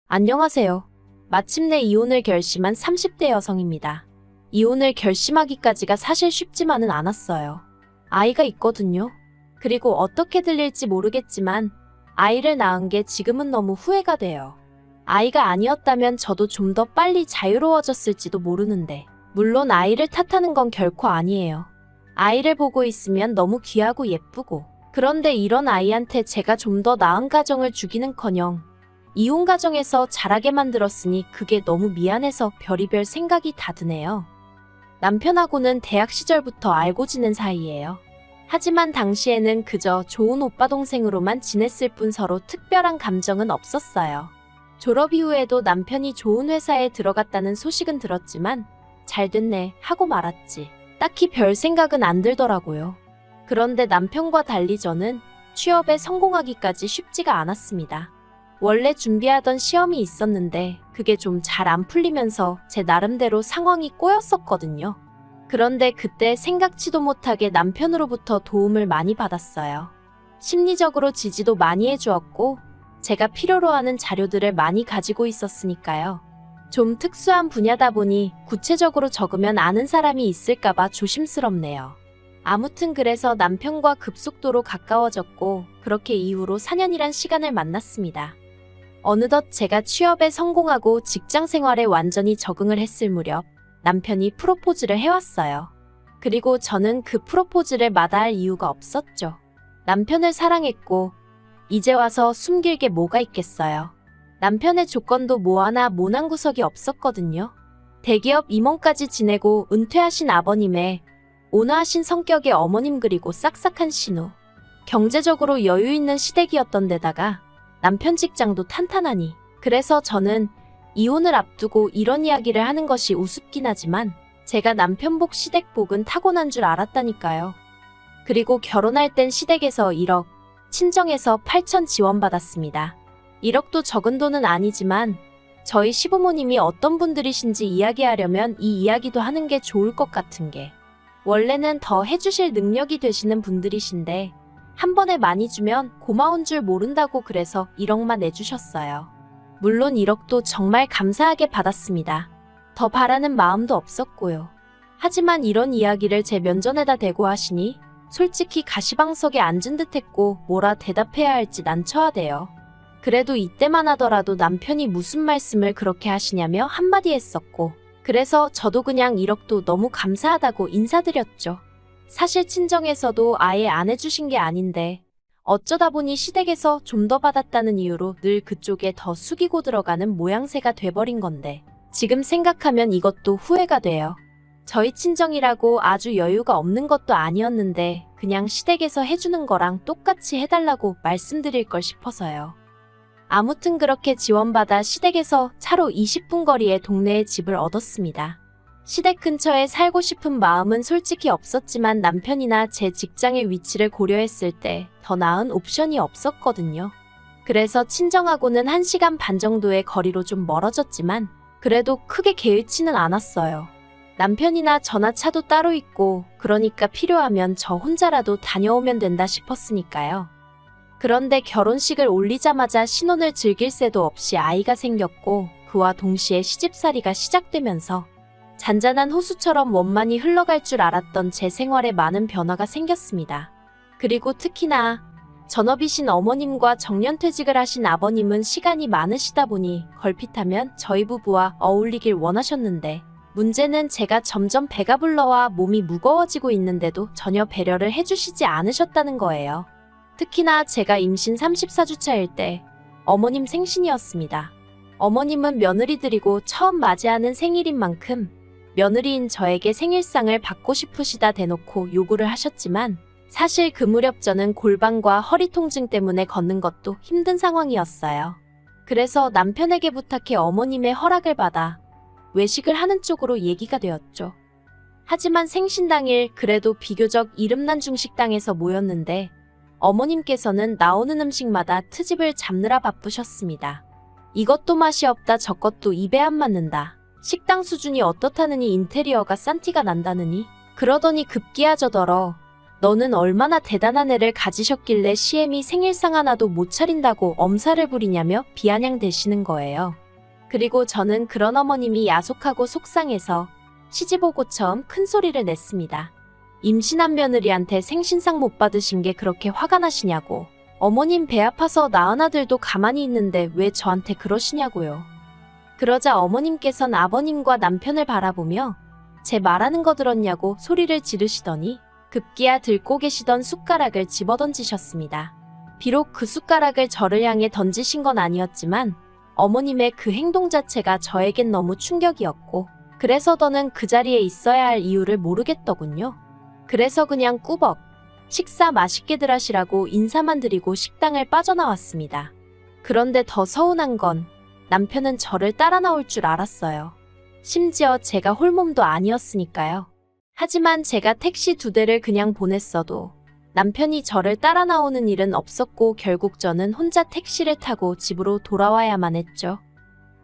안녕하세요. 마침내 이혼을 결심한 30대 여성입니다. 이혼을 결심하기까지가 사실 쉽지만은 않았어요. 아이가 있거든요. 그리고 어떻게 들릴지 모르겠지만 아이를 낳은 게 지금은 너무 후회가 돼요. 아이가 아니었다면 저도 좀 더 빨리 자유로워졌을지도 모르는데, 물론 아이를 탓하는 건 결코 아니에요. 아이를 보고 있으면 너무 귀하고 예쁘고, 그런데 이런 아이한테 제가 좀 더 나은 가정을 주기는커녕 이혼 가정에서 자라게 만들었으니 그게 너무 미안해서 별의별 생각이 다 드네요. 남편하고는 대학 시절부터 알고 지낸 사이예요. 하지만 당시에는 그저 좋은 오빠 동생으로만 지냈을 뿐 서로 특별한 감정은 없었어요. 졸업 이후에도 남편이 좋은 회사에 들어갔다는 소식은 들었지만 잘 됐네 하고 말았지. 딱히 별 생각은 안 들더라고요. 그런데 남편과 달리 저는 취업에 성공하기까지 쉽지가 않았습니다. 원래 준비하던 시험이 있었는데 그게 좀 잘 안 풀리면서 제 나름대로 상황이 꼬였었거든요. 그런데 그때 생각지도 못하게 남편으로부터 도움을 많이 받았어요. 심리적으로 지지도 많이 해주었고 제가 필요로 하는 자료들을 많이 가지고 있었으니까요. 좀 특수한 분야다 보니 구체적으로 적으면 아는 사람이 있을까봐 조심스럽네요. 아무튼 그래서 남편과 급속도로 가까워졌고 그렇게 이후로 4년이란 시간을 만났습니다. 어느덧 제가 취업에 성공하고 직장 생활에 완전히 적응을 했을 무렵 남편이 프로포즈를 해왔어요. 그리고 저는 그 프로포즈를 마다할 이유가 없었죠. 남편을 사랑했고 이제 와서 숨길 게 뭐가 있겠어요. 남편의 조건도 뭐 하나 모난 구석이 없었거든요. 대기업 임원까지 지내고 은퇴하신 아버님의 온화하신 성격의 어머님 그리고 싹싹한 신우. 경제적으로 여유 있는 시댁이었던 데다가 남편 직장도 탄탄하니. 그래서 저는 이혼을 앞두고 이런 이야기를 하는 것이 우습긴 하지만 제가 남편복 시댁복은 타고난 줄 알았다니까요. 그리고 결혼할 땐 시댁에서 1억, 친정에서 8천 지원받았습니다. 1억도 적은 돈은 아니지만 저희 시부모님이 어떤 분들이신지 이야기하려면 이 이야기도 하는 게 좋을 것 같은 게, 원래는 더 해주실 능력이 되시는 분들이신데 한 번에 많이 주면 고마운 줄 모른다고 그래서 1억만 내주셨어요. 물론 1억도 정말 감사하게 받았습니다. 더 바라는 마음도 없었고요. 하지만 이런 이야기를 제 면전에다 대고 하시니 솔직히 가시방석에 앉은 듯 했고 뭐라 대답해야 할지 난처하대요. 그래도 이때만 하더라도 남편이 무슨 말씀을 그렇게 하시냐며 한마디 했었고, 그래서 저도 그냥 1억도 너무 감사하다고 인사드렸죠. 사실 친정에서도 아예 안 해주신 게 아닌데 어쩌다 보니 시댁에서 좀 더 받았다는 이유로 늘 그쪽에 더 숙이고 들어가는 모양새가 돼버린 건데 지금 생각하면 이것도 후회가 돼요. 저희 친정이라고 아주 여유가 없는 것도 아니었는데 그냥 시댁에서 해주는 거랑 똑같이 해달라고 말씀드릴 걸 싶어서요. 아무튼 그렇게 지원받아 시댁에서 차로 20분 거리의 동네에 집을 얻었습니다. 시댁 근처에 살고 싶은 마음은 솔직히 없었지만 남편이나 제 직장의 위치를 고려했을 때 더 나은 옵션이 없었거든요. 그래서 친정하고는 1시간 반 정도의 거리로 좀 멀어졌지만 그래도 크게 개의치는 않았어요. 남편이나 저나 차도 따로 있고 그러니까 필요하면 저 혼자라도 다녀오면 된다 싶었으니까요. 그런데 결혼식을 올리자마자 신혼을 즐길 새도 없이 아이가 생겼고 그와 동시에 시집살이가 시작되면서 잔잔한 호수처럼 원만히 흘러갈 줄 알았던 제 생활에 많은 변화가 생겼습니다. 그리고 특히나 전업이신 어머님과 정년퇴직을 하신 아버님은 시간이 많으시다 보니 걸핏하면 저희 부부와 어울리길 원하셨는데, 문제는 제가 점점 배가 불러와 몸이 무거워지고 있는데도 전혀 배려를 해주시지 않으셨다는 거예요. 특히나 제가 임신 34주차일 때 어머님 생신이었습니다. 어머님은 며느리들이고 처음 맞이하는 생일인 만큼 며느리인 저에게 생일상을 받고 싶으시다 대놓고 요구를 하셨지만 사실 그 무렵 저는 골반과 허리 통증 때문에 걷는 것도 힘든 상황이었어요. 그래서 남편에게 부탁해 어머님의 허락을 받아 외식을 하는 쪽으로 얘기가 되었죠. 하지만 생신 당일 그래도 비교적 이름난 중식당에서 모였는데 어머님께서는 나오는 음식마다 트집을 잡느라 바쁘셨습니다. 이것도 맛이 없다 저것도 입에 안 맞는다. 식당 수준이 어떻다느니 인테리어가 싼 티가 난다느니 그러더니 급기야 저더러 너는 얼마나 대단한 애를 가지셨길래 시엠이 생일상 하나도 못 차린다고 엄살을 부리냐며 비아냥대시는 거예요. 그리고 저는 그런 어머님이 야속하고 속상해서 시집오고 처음 큰 소리를 냈습니다. 임신한 며느리한테 생신상 못 받으신 게 그렇게 화가 나시냐고. 어머님 배 아파서 낳은 아들도 가만히 있는데 왜 저한테 그러시냐고요. 그러자 어머님께선 아버님과 남편을 바라보며 제 말하는 거 들었냐고 소리를 지르시더니 급기야 들고 계시던 숟가락을 집어던지셨습니다. 비록 그 숟가락을 저를 향해 던지신 건 아니었지만 어머님의 그 행동 자체가 저에겐 너무 충격이었고 그래서 더는 그 자리에 있어야 할 이유를 모르겠더군요. 그래서 그냥 꾸벅 식사 맛있게들 하시라고 인사만 드리고 식당을 빠져나왔습니다. 그런데 더 서운한 건 남편은 저를 따라 나올 줄 알았어요. 심지어 제가 홀몸도 아니었으니까요. 하지만 제가 택시 2대를 그냥 보냈어도 남편이 저를 따라 나오는 일은 없었고 결국 저는 혼자 택시를 타고 집으로 돌아와야만 했죠.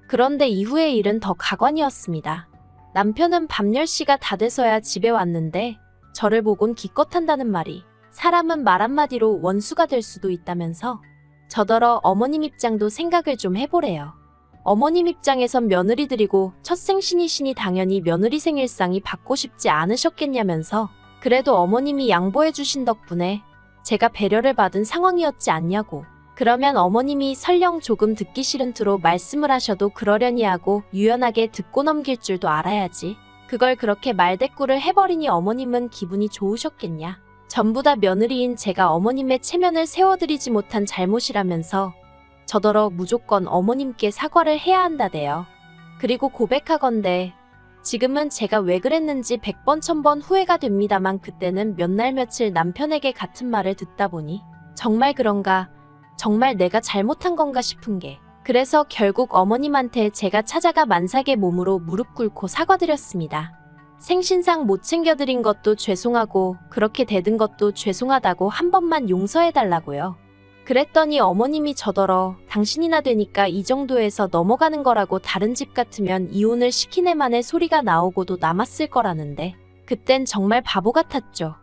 그런데 이후의 일은 더 가관이었습니다. 남편은 밤 10시가 다 돼서야 집에 왔는데 저를 보곤 기껏한다는 말이 사람은 말 한마디로 원수가 될 수도 있다면서 저더러 어머님 입장도 생각을 좀 해보래요. 어머님 입장에선 며느리들이고 첫 생신이시니 당연히 며느리 생일상이 받고 싶지 않으셨겠냐면서 그래도 어머님이 양보해 주신 덕분에 제가 배려를 받은 상황이었지 않냐고. 그러면 어머님이 설령 조금 듣기 싫은 투로 말씀을 하셔도 그러려니 하고 유연하게 듣고 넘길 줄도 알아야지. 그걸 그렇게 말대꾸를 해버리니 어머님은 기분이 좋으셨겠냐. 전부 다 며느리인 제가 어머님의 체면을 세워드리지 못한 잘못이라면서 저더러 무조건 어머님께 사과를 해야 한다대요. 그리고 고백하건대 지금은 제가 왜 그랬는지 100번 1000번 후회가 됩니다만 그때는 몇 날 며칠 남편에게 같은 말을 듣다 보니 정말 그런가, 정말 내가 잘못한 건가 싶은 게 그래서 결국 어머님한테 제가 찾아가 만삭의 몸으로 무릎 꿇고 사과드렸습니다. 생신상 못 챙겨드린 것도 죄송하고 그렇게 대든 것도 죄송하다고 한 번만 용서해달라고요. 그랬더니 어머님이 저더러 당신이나 되니까 이 정도에서 넘어가는 거라고 다른 집 같으면 이혼을 시키네 만의 소리가 나오고도 남았을 거라는데 그땐 정말 바보 같았죠.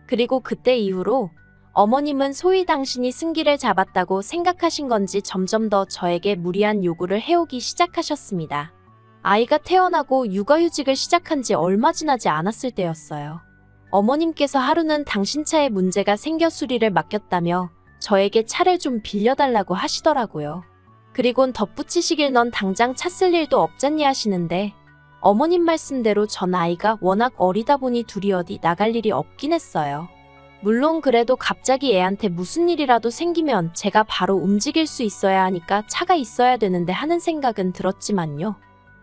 그리고 그때 이후로 어머님은 소위 당신이 승기를 잡았다고 생각하신 건지 점점 더 저에게 무리한 요구를 해오기 시작하셨습니다. 아이가 태어나고 육아휴직을 시작한 지 얼마 지나지 않았을 때였어요. 어머님께서 하루는 당신 차에 문제가 생겨 수리를 맡겼다며 저에게 차를 좀 빌려달라고 하시더라고요. 그리곤 덧붙이시길 넌 당장 차 쓸 일도 없잖니 하시는데 어머님 말씀대로 전 아이가 워낙 어리다 보니 둘이 어디 나갈 일이 없긴 했어요. 물론 그래도 갑자기 애한테 무슨 일이라도 생기면 제가 바로 움직일 수 있어야 하니까 차가 있어야 되는데 하는 생각은 들었지만요.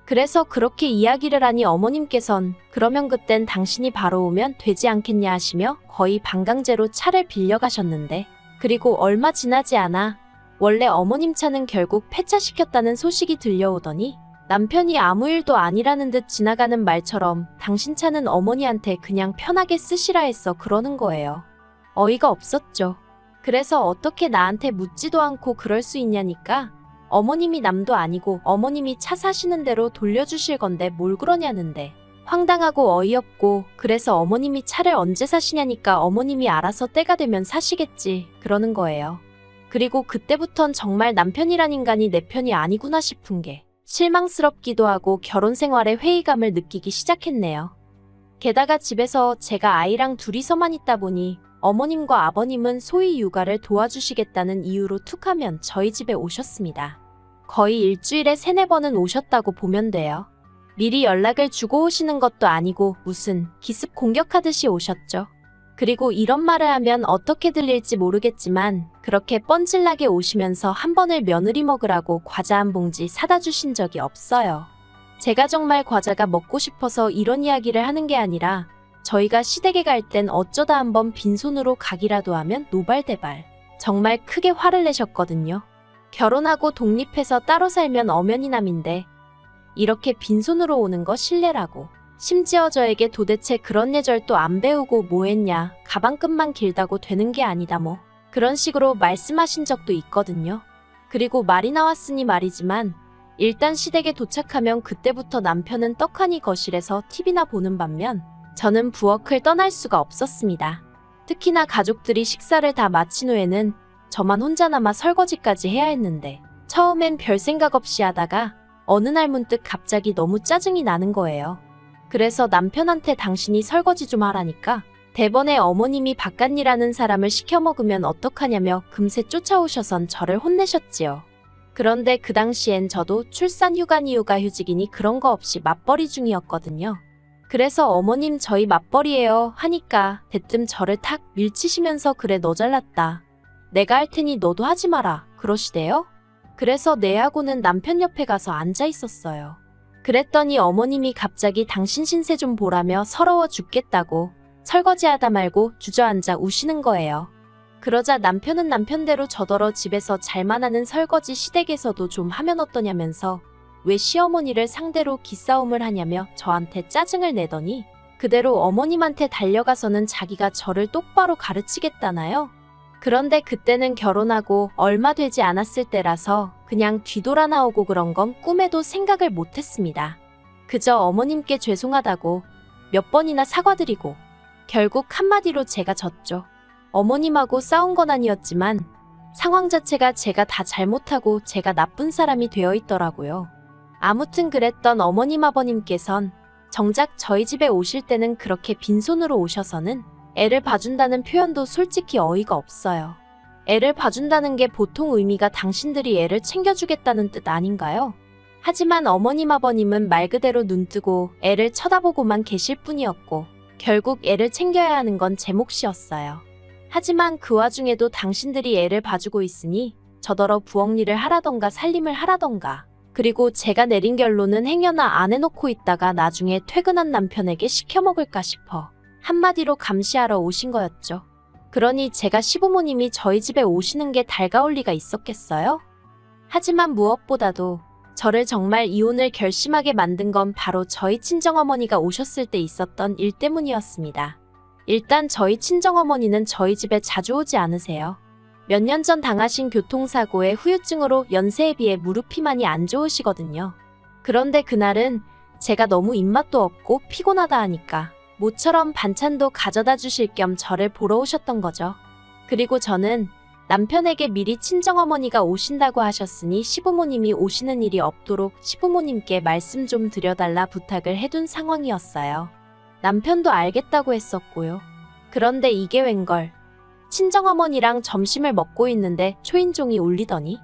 그래서 그렇게 이야기를 하니 어머님께선 그러면 그땐 당신이 바로 오면 되지 않겠냐 하시며 거의 반강제로 차를 빌려가셨는데 그리고 얼마 지나지 않아 원래 어머님 차는 결국 폐차시켰다는 소식이 들려오더니 남편이 아무 일도 아니라는 듯 지나가는 말처럼 당신 차는 어머니한테 그냥 편하게 쓰시라 했어 그러는 거예요. 어이가 없었죠. 그래서 어떻게 나한테 묻지도 않고 그럴 수 있냐니까 어머님이 남도 아니고 어머님이 차 사시는 대로 돌려주실 건데 뭘 그러냐는데 황당하고 어이없고 그래서 어머님이 차를 언제 사시냐니까 어머님이 알아서 때가 되면 사시겠지 그러는 거예요. 그리고 그때부턴 정말 남편이란 인간이 내 편이 아니구나 싶은 게 실망스럽기도 하고 결혼 생활에 회의감을 느끼기 시작했네요. 게다가 집에서 제가 아이랑 둘이서만 있다 보니 어머님과 아버님은 소위 육아를 도와주시겠다는 이유로 툭하면 저희 집에 오셨습니다. 거의 일주일에 3-4번은 오셨다고 보면 돼요. 미리 연락을 주고 오시는 것도 아니고 무슨 기습 공격하듯이 오셨죠. 그리고 이런 말을 하면 어떻게 들릴지 모르겠지만 그렇게 뻔질나게 오시면서 한 번을 며느리 먹으라고 과자 한 봉지 사다 주신 적이 없어요. 제가 정말 과자가 먹고 싶어서 이런 이야기를 하는 게 아니라 저희가 시댁에 갈 땐 어쩌다 한번 빈손으로 가기라도 하면 노발대발 정말 크게 화를 내셨거든요. 결혼하고 독립해서 따로 살면 엄연히 남인데 이렇게 빈손으로 오는 거 실례라고. 심지어 저에게 도대체 그런 예절도 안 배우고 뭐 했냐, 가방끈만 길다고 되는 게 아니다 뭐 그런 식으로 말씀하신 적도 있거든요. 그리고 말이 나왔으니 말이지만 일단 시댁에 도착하면 그때부터 남편은 떡하니 거실에서 TV나 보는 반면 저는 부엌을 떠날 수가 없었습니다. 특히나 가족들이 식사를 다 마친 후에는 저만 혼자 남아 설거지까지 해야 했는데 처음엔 별 생각 없이 하다가 어느 날 문득 갑자기 너무 짜증이 나는 거예요. 그래서 남편한테 당신이 설거지 좀 하라니까 대번에 어머님이 바깥일하는 사람을 시켜 먹으면 어떡하냐며 금세 쫓아오셔선 저를 혼내셨지요. 그런데 그 당시엔 저도 출산 휴가니 육아휴직이니 그런 거 없이 맞벌이 중이었거든요. 그래서 어머님 저희 맞벌이에요 하니까 대뜸 저를 탁 밀치시면서 그래 너 잘났다. 내가 할 테니 너도 하지 마라 그러시대요. 그래서 내하고는 남편 옆에 가서 앉아 있었어요. 그랬더니 어머님이 갑자기 당신 신세 좀 보라며 서러워 죽겠다고 설거지하다 말고 주저앉아 우시는 거예요. 그러자 남편은 남편대로 저더러 집에서 잘만 하는 설거지 시댁에서도 좀 하면 어떠냐면서 왜 시어머니를 상대로 기싸움을 하냐며 저한테 짜증을 내더니 그대로 어머님한테 달려가서는 자기가 저를 똑바로 가르치겠다나요? 그런데 그때는 결혼하고 얼마 되지 않았을 때라서 그냥 뒤돌아 나오고 그런 건 꿈에도 생각을 못했습니다. 그저 어머님께 죄송하다고 몇 번이나 사과드리고 결국 한마디로 제가 졌죠. 어머님하고 싸운 건 아니었지만 상황 자체가 제가 다 잘못하고 제가 나쁜 사람이 되어 있더라고요. 아무튼 그랬던 어머님 아버님께선 정작 저희 집에 오실 때는 그렇게 빈손으로 오셔서는 애를 봐준다는 표현도 솔직히 어이가 없어요. 애를 봐준다는 게 보통 의미가 당신들이 애를 챙겨주겠다는 뜻 아닌가요? 하지만 어머님 아버님은 말 그대로 눈뜨고 애를 쳐다보고만 계실 뿐이었고 결국 애를 챙겨야 하는 건 제 몫이었어요. 하지만 그 와중에도 당신들이 애를 봐주고 있으니 저더러 부엌 일을 하라던가 살림을 하라던가 그리고 제가 내린 결론은 행여나 안 해놓고 있다가 나중에 퇴근한 남편에게 시켜먹을까 싶어 한마디로 감시하러 오신 거였죠. 그러니 제가 시부모님이 저희 집에 오시는 게 달가울 리가 있었겠어요? 하지만 무엇보다도 저를 정말 이혼을 결심하게 만든 건 바로 저희 친정어머니가 오셨을 때 있었던 일 때문이었습니다. 일단 저희 친정어머니는 저희 집에 자주 오지 않으세요. 몇 년 전 당하신 교통사고의 후유증으로 연세에 비해 무릎이 많이 안 좋으시거든요. 그런데 그날은 제가 너무 입맛도 없고 피곤하다 하니까 모처럼 반찬도 가져다 주실 겸 저를 보러 오셨던 거죠. 그리고 저는 남편에게 미리 친정어머니가 오신다고 하셨으니 시부모님이 오시는 일이 없도록 시부모님께 말씀 좀 드려달라 부탁을 해둔 상황이었어요. 남편도 알겠다고 했었고요. 그런데 이게 웬걸. 친정어머니랑 점심을 먹고 있는데 초인종이 울리더니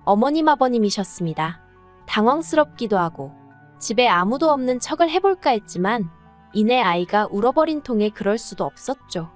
어머님 아버님이셨습니다. 당황스럽기도 하고 집에 아무도 없는 척을 해볼까 했지만 이내 아이가 울어버린 통에 그럴 수도 없었죠.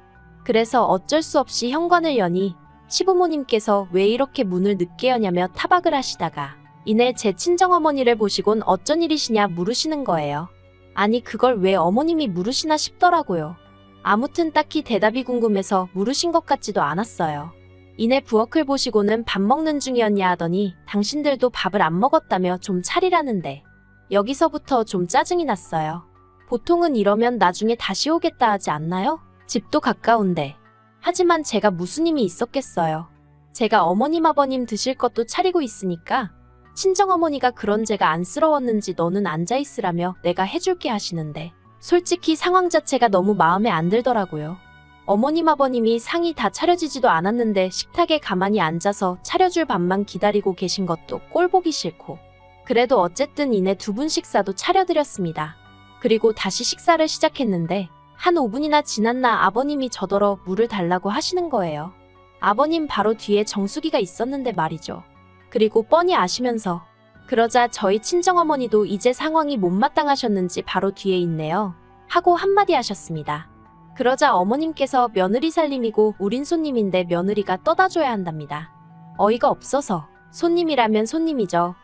그래서 어쩔 수 없이 현관을 여니 시부모님께서 왜 이렇게 문을 늦게 여냐며 타박을 하시다가 이내 제 친정어머니를 보시곤 어쩐 일이시냐 물으시는 거예요. 아니 그걸 왜 어머님이 물으시나 싶더라고요. 아무튼 딱히 대답이 궁금해서 물으신 것 같지도 않았어요. 이내 부엌을 보시고는 밥 먹는 중이었냐 하더니 당신들도 밥을 안 먹었다며 좀 차리라는데 여기서부터 좀 짜증이 났어요. 보통은 이러면 나중에 다시 오겠다 하지 않나요? 집도 가까운데. 하지만 제가 무슨 힘이 있었겠어요. 제가 어머님 아버님 드실 것도 차리고 있으니까 친정어머니가 그런 제가 안쓰러웠는지 너는 앉아있으라며 내가 해줄게 하시는데 솔직히 상황 자체가 너무 마음에 안 들더라고요. 어머님 아버님이 상이 다 차려지지도 않았는데 식탁에 가만히 앉아서 차려줄 밥만 기다리고 계신 것도 꼴보기 싫고 그래도 어쨌든 이내 두 분 식사도 차려드렸습니다. 그리고 다시 식사를 시작했는데 한 5분이나 지났나 아버님이 저더러 물을 달라고 하시는 거예요. 아버님 바로 뒤에 정수기가 있었는데 말이죠. 그리고 뻔히 아시면서 그러자 저희 친정어머니도 이제 상황이 못마땅하셨는지 바로 뒤에 있네요. 하고 한마디 하셨습니다. 그러자 어머님께서 며느리 살림이고 우린 손님인데 며느리가 떠다줘야 한답니다. 어이가 없어서 손님이라면 손님이죠.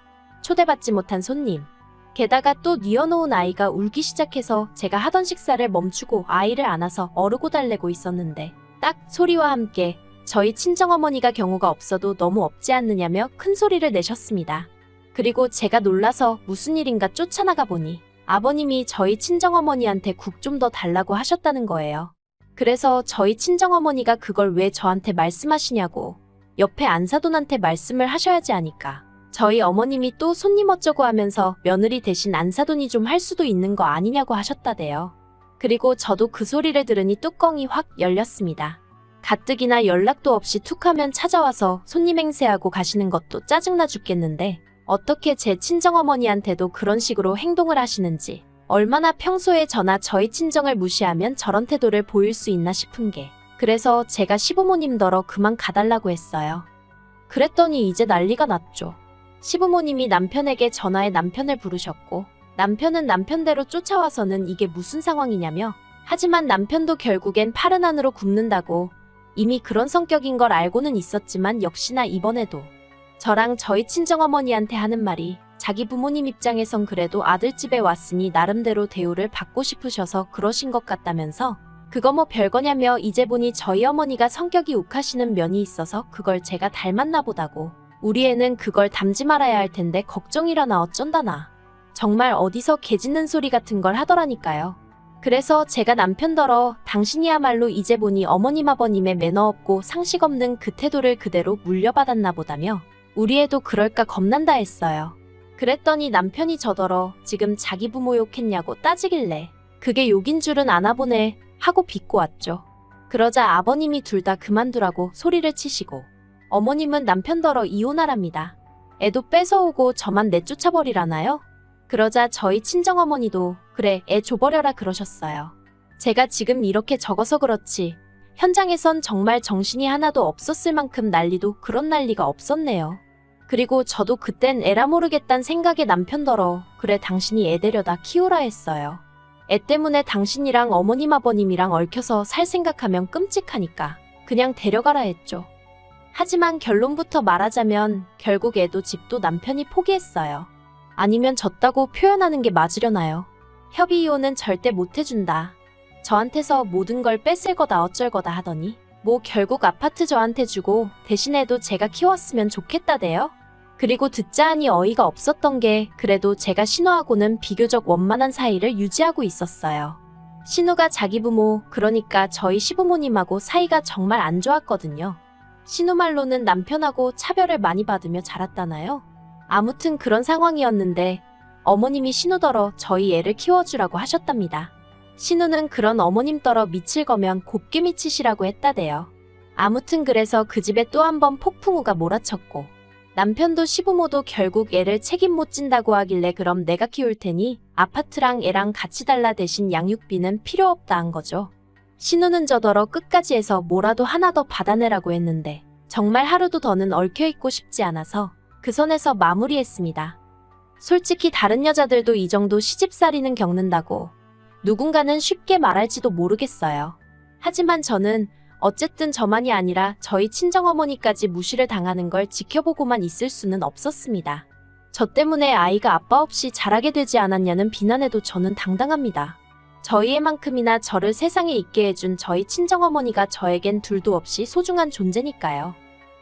초대받지 못한 손님. 게다가 또 뉘어놓은 아이가 울기 시작해서 제가 하던 식사를 멈추고 아이를 안아서 어르고 달래고 있었는데 딱 소리와 함께 저희 친정어머니가 경우가 없어도 너무 없지 않느냐며 큰 소리를 내셨습니다. 그리고 제가 놀라서 무슨 일인가 쫓아나가 보니 아버님이 저희 친정어머니한테 국 좀 더 달라고 하셨다는 거예요. 그래서 저희 친정어머니가 그걸 왜 저한테 말씀하시냐고 옆에 안사돈한테 말씀을 하셔야지 하니까 저희 어머님이 또 손님 어쩌고 하면서 며느리 대신 안사돈이 좀 할 수도 있는 거 아니냐고 하셨다대요. 그리고 저도 그 소리를 들으니 뚜껑이 확 열렸습니다. 가뜩이나 연락도 없이 툭하면 찾아와서 손님 행세하고 가시는 것도 짜증나 죽겠는데 어떻게 제 친정어머니한테도 그런 식으로 행동을 하시는지, 얼마나 평소에 저나 저희 친정을 무시하면 저런 태도를 보일 수 있나 싶은 게, 그래서 제가 시부모님더러 그만 가달라고 했어요. 그랬더니 이제 난리가 났죠. 시부모님이 남편에게 전화해 남편을 부르셨고, 남편은 남편대로 쫓아와서는 이게 무슨 상황이냐며, 하지만 남편도 결국엔 팔은 안으로 굽는다고, 이미 그런 성격인 걸 알고는 있었지만 역시나 이번에도 저랑 저희 친정어머니한테 하는 말이, 자기 부모님 입장에선 그래도 아들집에 왔으니 나름대로 대우를 받고 싶으셔서 그러신 것 같다면서, 그거 뭐 별거냐며 이제 보니 저희 어머니가 성격이 욱하시는 면이 있어서 그걸 제가 닮았나 보다고, 우리 애는 그걸 닮지 말아야 할 텐데 걱정이라나 어쩐다나, 정말 어디서 개 짖는 소리 같은 걸 하더라니까요. 그래서 제가 남편더러 당신이야말로 이제 보니 어머님 아버님의 매너 없고 상식 없는 그 태도를 그대로 물려받았나 보다며, 우리 애도 그럴까 겁난다 했어요. 그랬더니 남편이 저더러 지금 자기 부모 욕했냐고 따지길래, 그게 욕인 줄은 아나 보네 하고 비꼬 왔죠. 그러자 아버님이 둘 다 그만두라고 소리를 치시고, 어머님은 남편더러 이혼하랍니다. 애도 뺏어오고 저만 내쫓아버리라나요? 그러자 저희 친정어머니도 그래 애 줘버려라 그러셨어요. 제가 지금 이렇게 적어서 그렇지 현장에선 정말 정신이 하나도 없었을 만큼 난리도 그런 난리가 없었네요. 그리고 저도 그땐 에라 모르겠단 생각에 남편더러 그래 당신이 애 데려다 키우라 했어요. 애 때문에 당신이랑 어머님 아버님이랑 얽혀서 살 생각하면 끔찍하니까 그냥 데려가라 했죠. 하지만 결론부터 말하자면 결국 애도 집도 남편이 포기했어요. 아니면 졌다고 표현하는 게 맞으려나요? 협의 이혼은 절대 못 해준다. 저한테서 모든 걸 뺏을 거다 어쩔 거다 하더니 뭐 결국 아파트 저한테 주고 대신 애도 제가 키웠으면 좋겠다대요. 그리고 듣자 하니 어이가 없었던 게 그래도 제가 신우하고는 비교적 원만한 사이를 유지하고 있었어요. 신우가 자기 부모, 그러니까 저희 시부모님하고 사이가 정말 안 좋았거든요. 신우 말로는 남편하고 차별을 많이 받으며 자랐다나요? 아무튼 그런 상황이었는데 어머님이 신우더러 저희 애를 키워주라고 하셨답니다. 신우는 그런 어머님더러 미칠 거면 곱게 미치시라고 했다대요. 아무튼 그래서 그 집에 또 한 번 폭풍우가 몰아쳤고, 남편도 시부모도 결국 애를 책임 못 진다고 하길래 그럼 내가 키울 테니 아파트랑 애랑 같이 달라 대신 양육비는 필요 없다 한 거죠. 신우는 저더러 끝까지 해서 뭐라도 하나 더 받아내라고 했는데 정말 하루도 더는 얽혀있고 싶지 않아서 그 선에서 마무리했습니다. 솔직히 다른 여자들도 이 정도 시집살이는 겪는다고 누군가는 쉽게 말할지도 모르겠어요. 하지만 저는 어쨌든 저만이 아니라 저희 친정어머니까지 무시를 당하는 걸 지켜보고만 있을 수는 없었습니다. 저 때문에 아이가 아빠 없이 자라게 되지 않았냐는 비난에도 저는 당당합니다. 저희 애만큼이나 저를 세상에 있게 해준 저희 친정어머니가 저에겐 둘도 없이 소중한 존재니까요.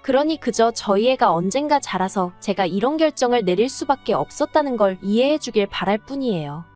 그러니 그저 저희 애가 언젠가 자라서 제가 이런 결정을 내릴 수밖에 없었다는 걸 이해해 주길 바랄 뿐이에요.